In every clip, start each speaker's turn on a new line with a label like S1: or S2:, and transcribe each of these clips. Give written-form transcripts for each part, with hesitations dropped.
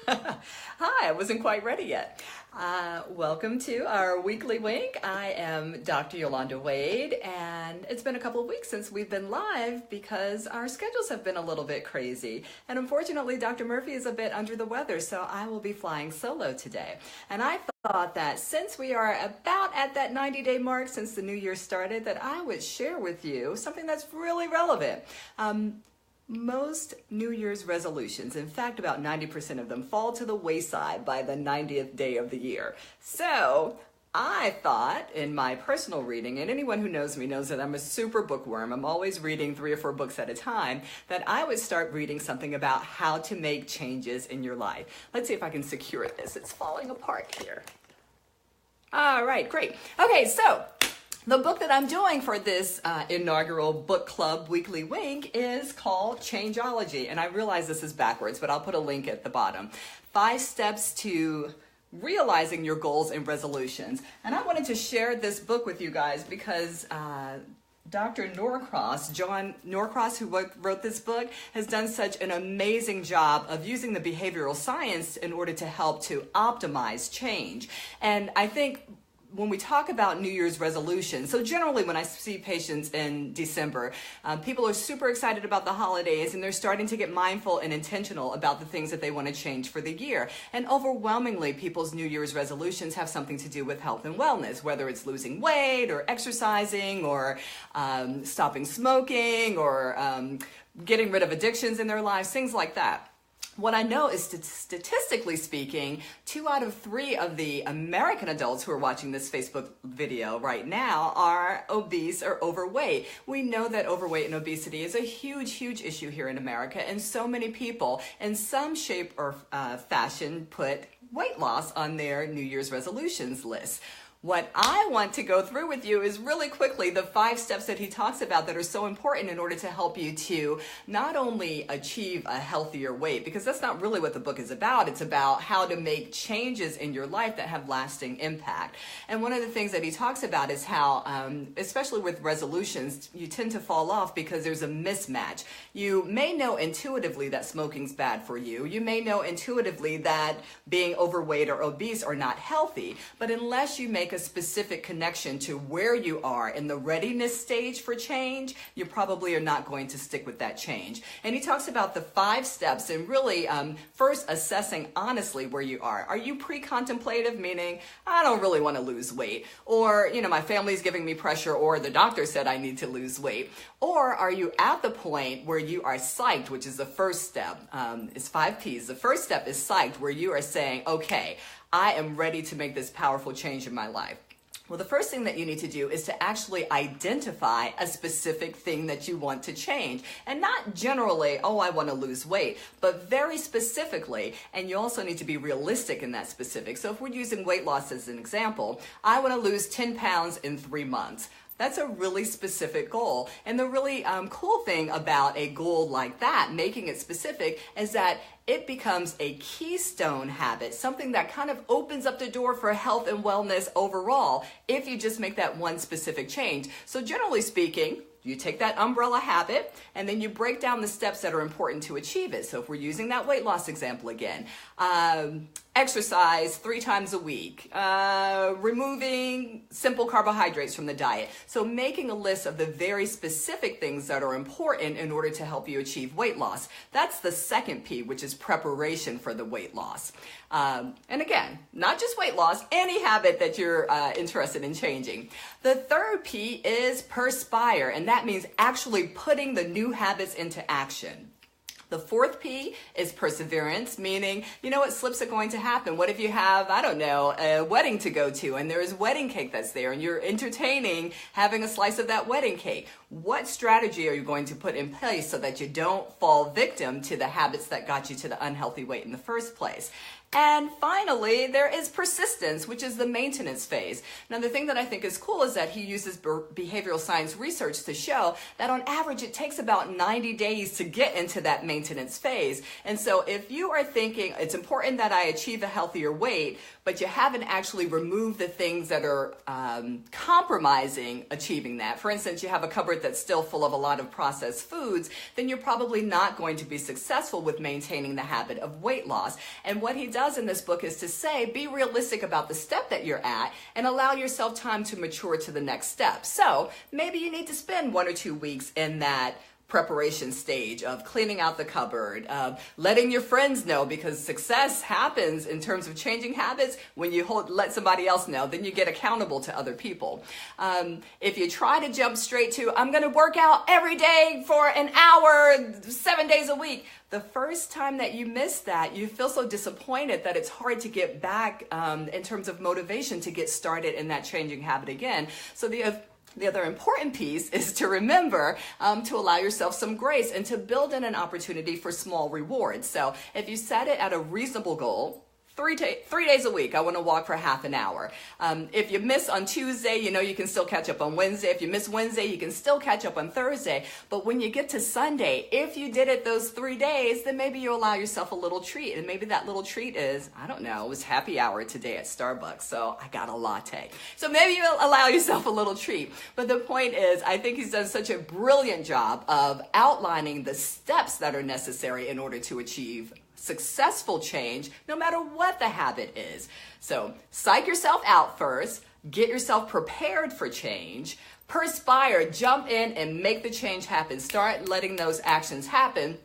S1: Hi, I wasn't quite ready yet. Welcome to our weekly wink. I am Dr. Yolanda Wade, and it's been a couple of weeks since we've been live because our schedules have been a little bit crazy. And unfortunately, Dr. Murphy is a bit under the weather, so I will be flying solo today. And I thought that since we are about at that 90-day mark since the new year started, that I would share with you something that's really relevant. Most New Year's resolutions, in fact, about 90% of them fall to the wayside by the 90th day of the year. So I thought in my personal reading, and anyone who knows me knows that I'm a super bookworm, I'm always reading 3 or 4 books at a time, that I would start reading something about how to make changes in your life. Let's see if I can secure this. It's falling apart here. All right, great. Okay, so the book that I'm doing for this inaugural book club weekly wink is called Changeology. And I realize this is backwards, but I'll put a link at the bottom. 5 steps to realizing your goals and resolutions. And I wanted to share this book with you guys because Dr. Norcross, John Norcross, who wrote this book, has done such an amazing job of using the behavioral science in order to help to optimize change. And I think when we talk about New Year's resolutions, so generally when I see patients in December, people are super excited about the holidays and they're starting to get mindful and intentional about the things that they want to change for the year. And overwhelmingly, people's New Year's resolutions have something to do with health and wellness, whether it's losing weight or exercising or stopping smoking or getting rid of addictions in their lives, things like that. What I know is statistically speaking, 2 out of 3 of the American adults who are watching this Facebook video right now are obese or overweight. We know that overweight and obesity is a huge, huge issue here in America, and so many people in some shape or fashion put weight loss on their New Year's resolutions list. What I want to go through with you is really quickly the 5 steps that he talks about that are so important in order to help you to not only achieve a healthier weight, because that's not really what the book is about. It's about how to make changes in your life that have lasting impact. And one of the things that he talks about is how, especially with resolutions, you tend to fall off because there's a mismatch. You may know intuitively that smoking's bad for you. You may know intuitively that being overweight or obese are not healthy, but unless you make a specific connection to where you are in the readiness stage for change, you probably are not going to stick with that change. And he talks about the 5 steps and really first assessing honestly where you are. Are you pre-contemplative, meaning I don't really want to lose weight, or my family's giving me pressure, or the doctor said I need to lose weight? Or are you at the point where you are psyched, which is the first step? It's 5 P's. The first step is psyched, where you are saying, okay, I am ready to make this powerful change in my life. Well, the first thing that you need to do is to actually identify a specific thing that you want to change. And not generally, oh, I want to lose weight, but very specifically, and you also need to be realistic in that specific. So if we're using weight loss as an example, I want to lose 10 pounds in 3 months. That's a really specific goal. And the really cool thing about a goal like that, making it specific, is that it becomes a keystone habit, something that kind of opens up the door for health and wellness overall if you just make that one specific change. So generally speaking, you take that umbrella habit and then you break down the steps that are important to achieve it. So if we're using that weight loss example again, exercise 3 times a week, removing simple carbohydrates from the diet. So making a list of the very specific things that are important in order to help you achieve weight loss. That's the second P, which is preparation for the weight loss. And again, not just weight loss, any habit that you're interested in changing. The third P is perspire, and that means actually putting the new habits into action. The fourth P is perseverance, meaning, what slips are going to happen? What if you have, I don't know, a wedding to go to and there is wedding cake that's there and you're entertaining having a slice of that wedding cake? What strategy are you going to put in place so that you don't fall victim to the habits that got you to the unhealthy weight in the first place? And finally, there is persistence, which is the maintenance phase. Now, the thing that I think is cool is that he uses behavioral science research to show that on average, it takes about 90 days to get into that maintenance maintenance phase. And so if you are thinking it's important that I achieve a healthier weight, but you haven't actually removed the things that are compromising achieving that. For instance, you have a cupboard that's still full of a lot of processed foods, then you're probably not going to be successful with maintaining the habit of weight loss. And what he does in this book is to say, be realistic about the step that you're at and allow yourself time to mature to the next step. So maybe you need to spend 1 or 2 weeks in that preparation stage of cleaning out the cupboard, letting your friends know, because success happens in terms of changing habits when you let somebody else know, then you get accountable to other people. If you try to jump straight to, I'm going to work out every day for an hour, 7 days a week, the first time that you miss that, you feel so disappointed that it's hard to get back in terms of motivation to get started in that changing habit again. So the other important piece is to remember to allow yourself some grace and to build in an opportunity for small rewards. So if you set it at a reasonable goal, 3 days a week, I want to walk for half an hour. If you miss on Tuesday, you can still catch up on Wednesday. If you miss Wednesday, you can still catch up on Thursday. But when you get to Sunday, if you did it those 3 days, then maybe you allow yourself a little treat. And maybe that little treat is, I don't know, it was happy hour today at Starbucks, so I got a latte. So maybe you allow yourself a little treat. But the point is, I think he's done such a brilliant job of outlining the steps that are necessary in order to achieve successful change, no matter what the habit is. So psych yourself out first, get yourself prepared for change, perspire, jump in and make the change happen. Start letting those actions happen.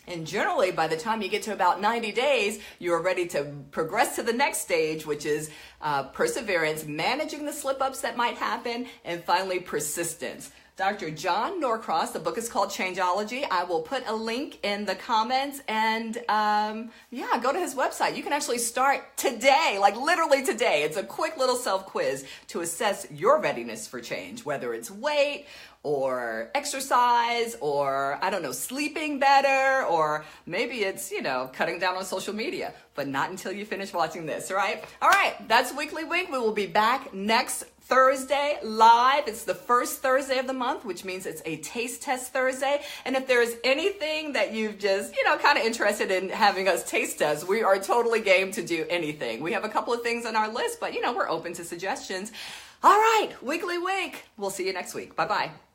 S1: And generally, by the time you get to about 90 days, you're ready to progress to the next stage, which is perseverance, managing the slip-ups that might happen, and finally, persistence. Dr. John Norcross, the book is called Changeology. I will put a link in the comments and go to his website. You can actually start today, like literally today. It's a quick little self-quiz to assess your readiness for change, whether it's weight or exercise or, I don't know, sleeping better, or maybe it's, cutting down on social media, but not until you finish watching this, right? All right, that's Weekly Wink. We will be back next Thursday live. It's the first Thursday of the month, which means it's a taste test Thursday. And if there's anything that you've just, kind of interested in having us taste test, we are totally game to do anything. We have a couple of things on our list, but we're open to suggestions. All right, Weekly Wink. We'll see you next week. Bye-bye.